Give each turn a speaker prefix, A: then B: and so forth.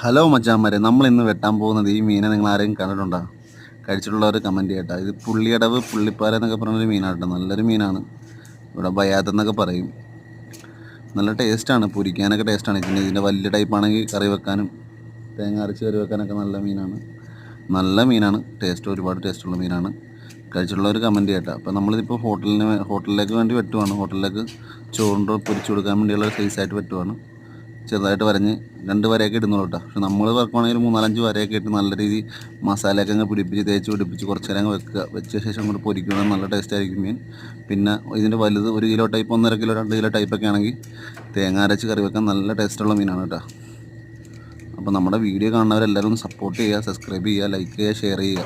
A: Hello മച്ചാന്മാരെ, നമ്മൾ ഇന്ന് വെട്ടാൻ പോകുന്നത് ഈ മീനെ നിങ്ങൾ ആരെങ്കിലും കണ്ടിട്ടുണ്ടോ? കഴിച്ചിട്ടുള്ളവർ കമൻറ്റ് ചെയ്യട്ടെ. ഇത് പുള്ളിയടവ് പുള്ളിപ്പാര എന്നൊക്കെ പറഞ്ഞൊരു മീനാണ് കേട്ടോ. നല്ലൊരു മീനാണ്. ഇവിടെ ബയാത്ത് എന്നൊക്കെ പറയും. നല്ല ടേസ്റ്റാണ്, പൊരിക്കാനൊക്കെ ടേസ്റ്റാണ്. ഇതിൻ്റെ വലിയ ടൈപ്പാണെങ്കിൽ കറി വെക്കാനും തേങ്ങ അരച്ച് കറി വെക്കാനൊക്കെ നല്ല മീനാണ്. നല്ല മീനാണ്, ഒരുപാട് ടേസ്റ്റുള്ള മീനാണ്. കഴിച്ചിട്ടുള്ളവർ കമൻറ്റ് ചെയ്യട്ടെ. അപ്പോൾ നമ്മളിതിപ്പോൾ ഹോട്ടലിലേക്ക് വേണ്ടി വെട്ടുവാണ്. ഹോട്ടലിലേക്ക് ചോറിൻ്റെ പൊരിച്ച് കൊടുക്കാൻ വേണ്ടിയുള്ള സൈസായിട്ട് വെട്ടുവാണ്. ചെറുതായിട്ട് വരഞ്ഞ് 2 വരയൊക്കെ ഇടുന്നുള്ളൂ കേട്ടോ. പക്ഷെ നമ്മൾ വറക്കുവാണെങ്കിൽ ഒരു 3-4 വരയൊക്കെ ഇട്ട് നല്ല രീതിയിൽ മസാലയൊക്കെ അങ്ങ് പിടിപ്പിച്ച് തേച്ച് പിടിപ്പിച്ച് കുറച്ച് നേരം അങ്ങ് വെക്കുക. വെച്ച ശേഷം അങ്ങോട്ട് പൊരിക്കുകയാണെങ്കിൽ നല്ല ടേസ്റ്റ് ആയിരിക്കും മീൻ. പിന്നെ ഇതിൻ്റെ വലുത് 1 കിലോ ടൈപ്പ്, 1.5 കിലോ, 2 കിലോ ടൈപ്പൊക്കെ ആണെങ്കിൽ തേങ്ങ അരച്ച് കറി വെക്കാൻ നല്ല ടേസ്റ്റുള്ള മീനാണ് കേട്ടോ. അപ്പോൾ നമ്മുടെ വീഡിയോ കാണുന്നവരെല്ലാവരും ഒന്ന് സപ്പോർട്ട് ചെയ്യുക, സബ്സ്ക്രൈബ് ചെയ്യുക, ലൈക്ക് ചെയ്യുക, ഷെയർ ചെയ്യുക.